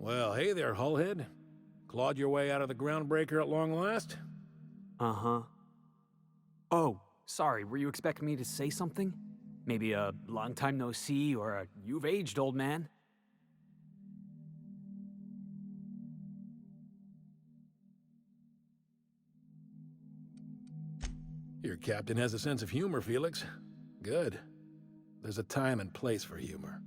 Well, hey there, Hullhead. Clawed your way out of the groundbreaker at long last? Uh-huh. Oh, sorry, were you expecting me to say something? Maybe a long time no see or a you've aged, old man? Your captain has a sense of humor, Felix. Good. There's a time and place for humor.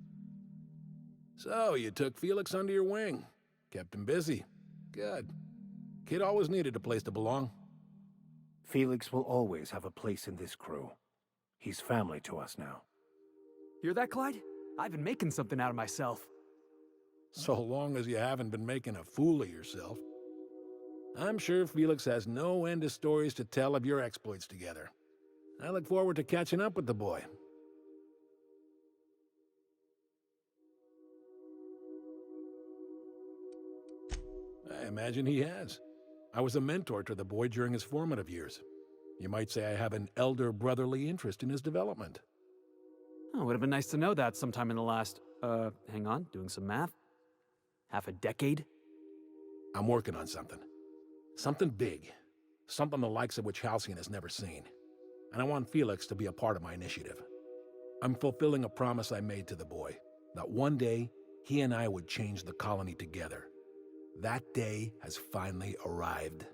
So, you took Felix under your wing. Kept him busy. Good. Kid always needed a place to belong. Felix will always have a place in this crew. He's family to us now. Hear that, Clyde? I've been making something out of myself. So long as you haven't been making a fool of yourself. I'm sure Felix has no end of stories to tell of your exploits together. I look forward to catching up with the boy. I imagine he has. I was a mentor to the boy during his formative years. You might say I have an elder brotherly interest in his development. Oh, it would have been nice to know that sometime in the last, hang on, doing some math? Half a decade? I'm working on something. Something big. Something the likes of which Halcyon has never seen. And I want Felix to be a part of my initiative. I'm fulfilling a promise I made to the boy, that one day he and I would change the colony together. That day has finally arrived.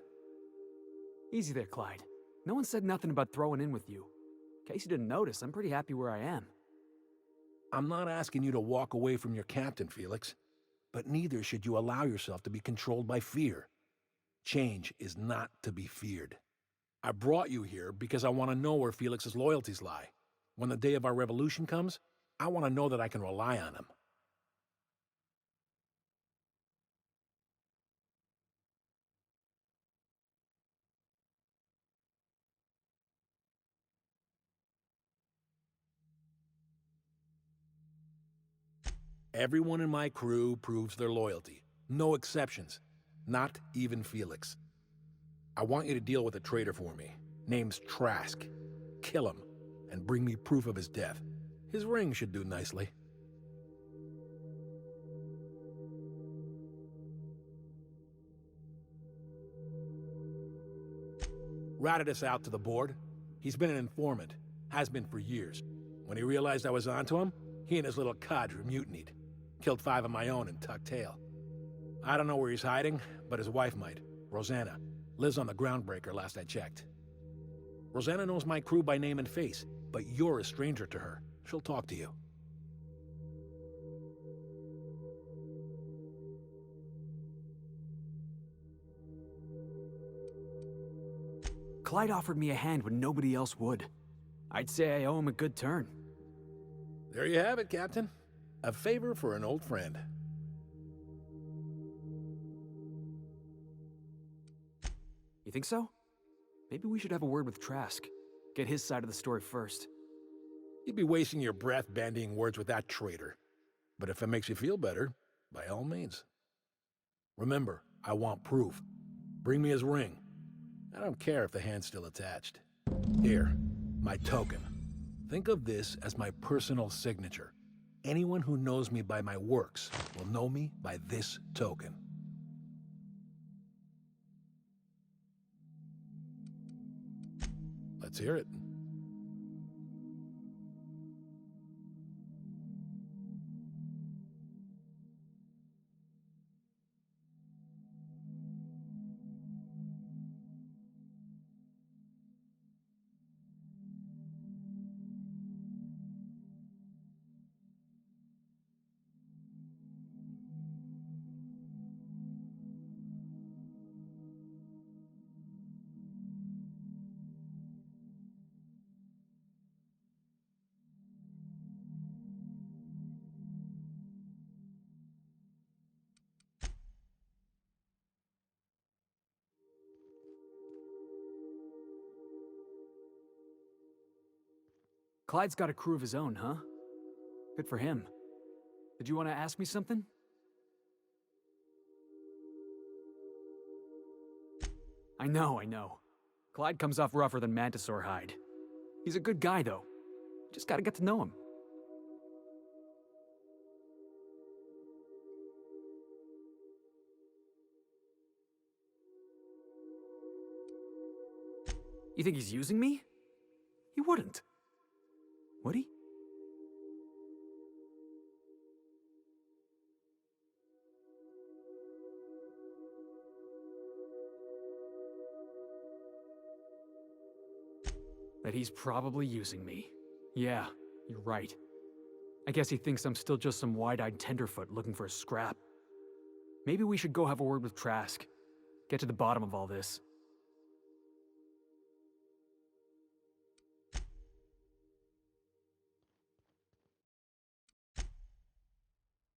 Easy there, Clyde. No one said nothing about throwing in with you. In case you didn't notice, I'm pretty happy where I am. I'm not asking you to walk away from your captain, Felix, but neither should you allow yourself to be controlled by fear. Change is not to be feared. I brought you here because I want to know where Felix's loyalties lie. When the day of our revolution comes, I want to know that I can rely on him. Everyone in my crew proves their loyalty. No exceptions. Not even Felix. I want you to deal with a traitor for me. Name's Trask. Kill him, and bring me proof of his death. His ring should do nicely. Ratted us out to the board. He's been an informant. Has been for years. When he realized I was onto him, he and his little cadre mutinied. Killed 5 of my own and tucked tail. I don't know where he's hiding, but his wife might. Rosanna. Lives on the groundbreaker last I checked. Rosanna knows my crew by name and face, but you're a stranger to her. She'll talk to you. Clyde offered me a hand when nobody else would. I'd say I owe him a good turn. There you have it, Captain. A favor for an old friend. You think so? Maybe we should have a word with Trask. Get his side of the story first. You'd be wasting your breath bandying words with that traitor. But if it makes you feel better, by all means. Remember, I want proof. Bring me his ring. I don't care if the hand's still attached. Here, my token. Think of this as my personal signature. Anyone who knows me by my works will know me by this token. Let's hear it. Clyde's got a crew of his own, huh? Good for him. Did you want to ask me something? I know. Clyde comes off rougher than Mantisaur hide. He's a good guy, though. Just gotta get to know him. You think he's using me? He wouldn't. Would he? That he's probably using me. Yeah, you're right. I guess he thinks I'm still just some wide-eyed tenderfoot looking for a scrap. Maybe we should go have a word with Trask. Get to the bottom of all this.